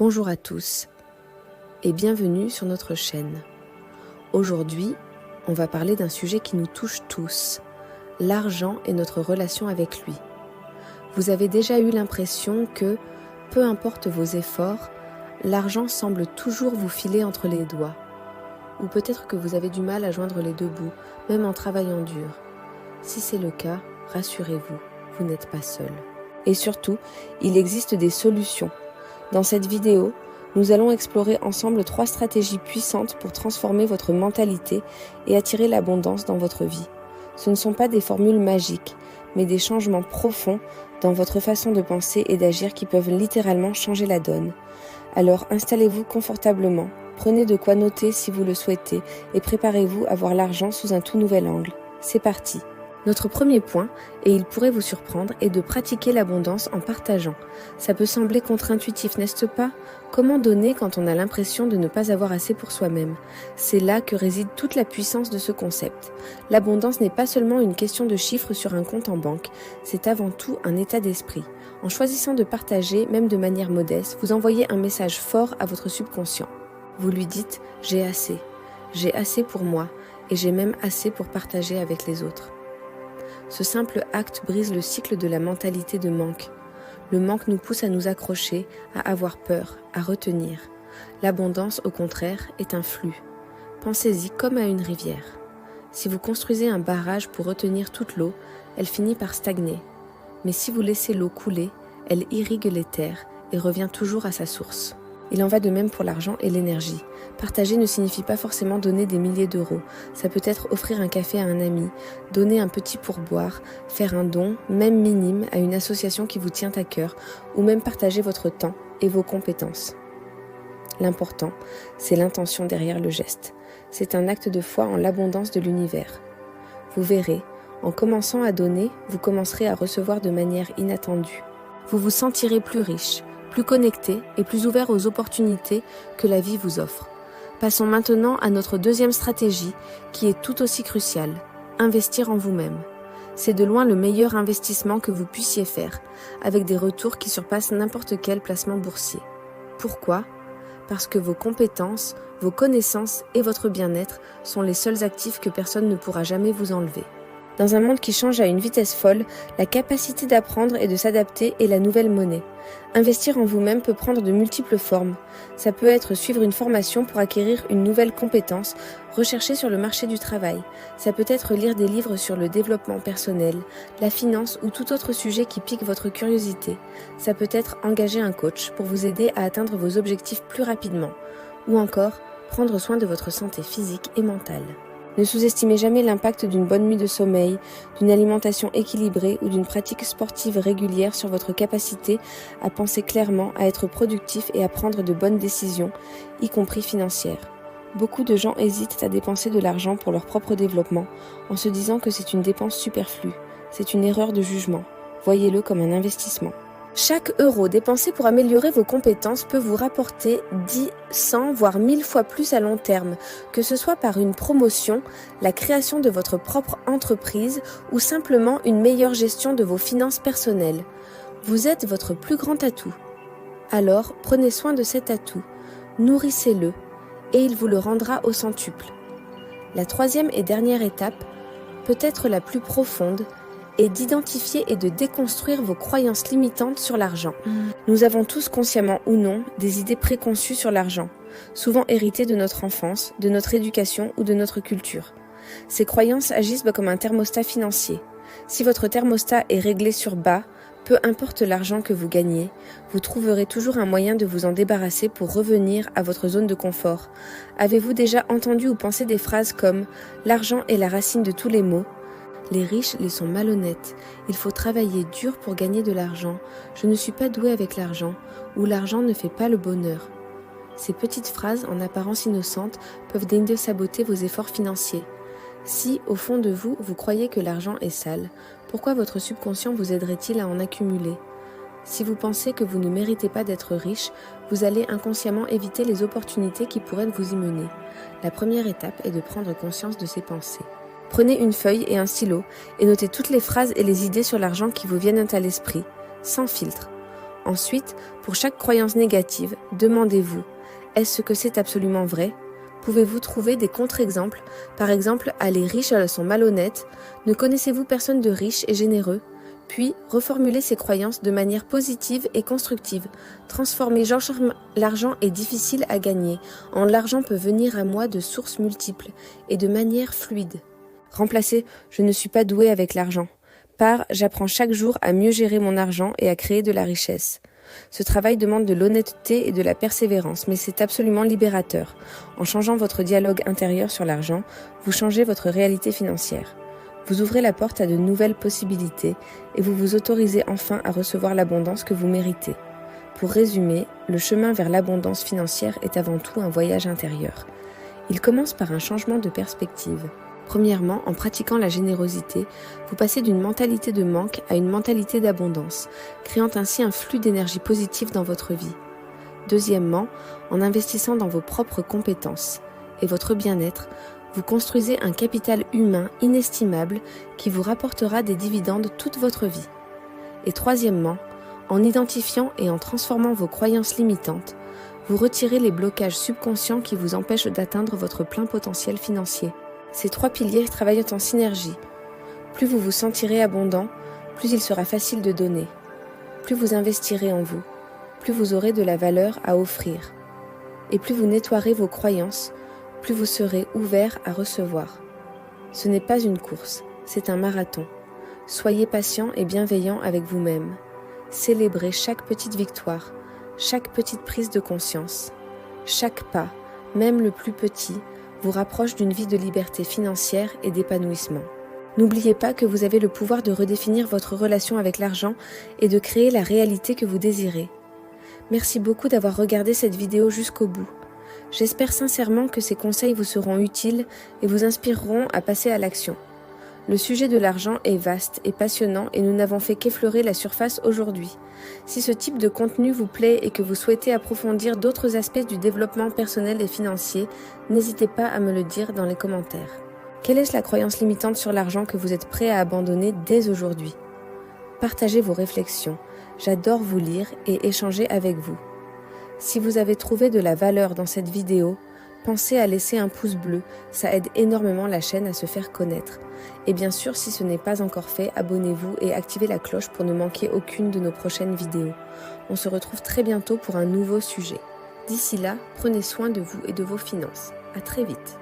Bonjour à tous et bienvenue sur notre chaîne. Aujourd'hui, on va parler d'un sujet qui nous touche tous, l'argent et notre relation avec lui. Vous avez déjà eu l'impression que, peu importe vos efforts, l'argent semble toujours vous filer entre les doigts. Ou peut-être que vous avez du mal à joindre les deux bouts, même en travaillant dur. Si c'est le cas, rassurez-vous, vous n'êtes pas seul. Et surtout, il existe des solutions. Dans cette vidéo, nous allons explorer ensemble 3 stratégies puissantes pour transformer votre mentalité et attirer l'abondance dans votre vie. Ce ne sont pas des formules magiques, mais des changements profonds dans votre façon de penser et d'agir qui peuvent littéralement changer la donne. Alors installez-vous confortablement, prenez de quoi noter si vous le souhaitez et préparez-vous à voir l'argent sous un tout nouvel angle. C'est parti! Notre premier point, et il pourrait vous surprendre, est de pratiquer l'abondance en partageant. Ça peut sembler contre-intuitif, n'est-ce pas? Comment donner quand on a l'impression de ne pas avoir assez pour soi-même? C'est là que réside toute la puissance de ce concept. L'abondance n'est pas seulement une question de chiffres sur un compte en banque, c'est avant tout un état d'esprit. En choisissant de partager, même de manière modeste, vous envoyez un message fort à votre subconscient. Vous lui dites « j'ai assez pour moi et j'ai même assez pour partager avec les autres ». Ce simple acte brise le cycle de la mentalité de manque. Le manque nous pousse à nous accrocher, à avoir peur, à retenir. L'abondance, au contraire, est un flux. Pensez-y comme à une rivière. Si vous construisez un barrage pour retenir toute l'eau, elle finit par stagner. Mais si vous laissez l'eau couler, elle irrigue les terres et revient toujours à sa source. Il en va de même pour l'argent et l'énergie. Partager ne signifie pas forcément donner des milliers d'euros. Ça peut être offrir un café à un ami, donner un petit pourboire, faire un don, même minime, à une association qui vous tient à cœur, ou même partager votre temps et vos compétences. L'important, c'est l'intention derrière le geste. C'est un acte de foi en l'abondance de l'univers. Vous verrez, en commençant à donner, vous commencerez à recevoir de manière inattendue. Vous vous sentirez plus riche, plus connecté et plus ouvert aux opportunités que la vie vous offre. Passons maintenant à notre deuxième stratégie, qui est tout aussi cruciale, investir en vous-même. C'est de loin le meilleur investissement que vous puissiez faire, avec des retours qui surpassent n'importe quel placement boursier. Pourquoi ? Parce que vos compétences, vos connaissances et votre bien-être sont les seuls actifs que personne ne pourra jamais vous enlever. Dans un monde qui change à une vitesse folle, la capacité d'apprendre et de s'adapter est la nouvelle monnaie. Investir en vous-même peut prendre de multiples formes. Ça peut être suivre une formation pour acquérir une nouvelle compétence, rechercher sur le marché du travail. Ça peut être lire des livres sur le développement personnel, la finance ou tout autre sujet qui pique votre curiosité. Ça peut être engager un coach pour vous aider à atteindre vos objectifs plus rapidement. Ou encore, prendre soin de votre santé physique et mentale. Ne sous-estimez jamais l'impact d'une bonne nuit de sommeil, d'une alimentation équilibrée ou d'une pratique sportive régulière sur votre capacité à penser clairement, à être productif et à prendre de bonnes décisions, y compris financières. Beaucoup de gens hésitent à dépenser de l'argent pour leur propre développement en se disant que c'est une dépense superflue. C'est une erreur de jugement. Voyez-le comme un investissement. Chaque euro dépensé pour améliorer vos compétences peut vous rapporter 10, 100, voire 1000 fois plus à long terme, que ce soit par une promotion, la création de votre propre entreprise ou simplement une meilleure gestion de vos finances personnelles. Vous êtes votre plus grand atout. Alors, prenez soin de cet atout, nourrissez-le et il vous le rendra au centuple. La troisième et dernière étape, peut-être la plus profonde, et d'identifier et de déconstruire vos croyances limitantes sur l'argent. Nous avons tous, consciemment ou non, des idées préconçues sur l'argent, souvent héritées de notre enfance, de notre éducation ou de notre culture. Ces croyances agissent comme un thermostat financier. Si votre thermostat est réglé sur bas, peu importe l'argent que vous gagnez, vous trouverez toujours un moyen de vous en débarrasser pour revenir à votre zone de confort. Avez-vous déjà entendu ou pensé des phrases comme « l'argent est la racine de tous les maux », les riches les sont malhonnêtes. Il faut travailler dur pour gagner de l'argent. Je ne suis pas doué avec l'argent. Ou l'argent ne fait pas le bonheur. Ces petites phrases, en apparence innocentes, peuvent daigner saboter vos efforts financiers. Si, au fond de vous, vous croyez que l'argent est sale, pourquoi votre subconscient vous aiderait-il à en accumuler ? Si vous pensez que vous ne méritez pas d'être riche, vous allez inconsciemment éviter les opportunités qui pourraient vous y mener. La première étape est de prendre conscience de ces pensées. Prenez une feuille et un stylo et notez toutes les phrases et les idées sur l'argent qui vous viennent à l'esprit, sans filtre. Ensuite, pour chaque croyance négative, demandez-vous, est-ce que c'est absolument vrai ? Pouvez-vous trouver des contre-exemples ? Par exemple, ah, les riches sont malhonnêtes. Ne connaissez-vous personne de riche et généreux ? Puis, reformulez ces croyances de manière positive et constructive. Transformez l'argent est difficile à gagner. L'argent peut venir à moi de sources multiples et de manière fluide. Remplacez je ne suis pas doué avec l'argent par j'apprends chaque jour à mieux gérer mon argent et à créer de la richesse. Ce travail demande de l'honnêteté et de la persévérance, mais c'est absolument libérateur. En changeant votre dialogue intérieur sur l'argent, vous changez votre réalité financière. Vous ouvrez la porte à de nouvelles possibilités et vous vous autorisez enfin à recevoir l'abondance que vous méritez. Pour résumer, le chemin vers l'abondance financière est avant tout un voyage intérieur. Il commence par un changement de perspective. Premièrement, en pratiquant la générosité, vous passez d'une mentalité de manque à une mentalité d'abondance, créant ainsi un flux d'énergie positive dans votre vie. Deuxièmement, en investissant dans vos propres compétences et votre bien-être, vous construisez un capital humain inestimable qui vous rapportera des dividendes toute votre vie. Et troisièmement, en identifiant et en transformant vos croyances limitantes, vous retirez les blocages subconscients qui vous empêchent d'atteindre votre plein potentiel financier. Ces trois piliers travaillent en synergie. Plus vous vous sentirez abondant, plus il sera facile de donner. Plus vous investirez en vous, plus vous aurez de la valeur à offrir. Et plus vous nettoierez vos croyances, plus vous serez ouvert à recevoir. Ce n'est pas une course, c'est un marathon. Soyez patient et bienveillant avec vous-même. Célébrez chaque petite victoire, chaque petite prise de conscience. Chaque pas, même le plus petit, vous rapproche d'une vie de liberté financière et d'épanouissement. N'oubliez pas que vous avez le pouvoir de redéfinir votre relation avec l'argent et de créer la réalité que vous désirez. Merci beaucoup d'avoir regardé cette vidéo jusqu'au bout. J'espère sincèrement que ces conseils vous seront utiles et vous inspireront à passer à l'action. Le sujet de l'argent est vaste et passionnant et nous n'avons fait qu'effleurer la surface aujourd'hui. Si ce type de contenu vous plaît et que vous souhaitez approfondir d'autres aspects du développement personnel et financier, n'hésitez pas à me le dire dans les commentaires. Quelle est la croyance limitante sur l'argent que vous êtes prêt à abandonner dès aujourd'hui ? Partagez vos réflexions. J'adore vous lire et échanger avec vous. Si vous avez trouvé de la valeur dans cette vidéo, pensez à laisser un pouce bleu, ça aide énormément la chaîne à se faire connaître. Et bien sûr, si ce n'est pas encore fait, abonnez-vous et activez la cloche pour ne manquer aucune de nos prochaines vidéos. On se retrouve très bientôt pour un nouveau sujet. D'ici là, prenez soin de vous et de vos finances. À très vite.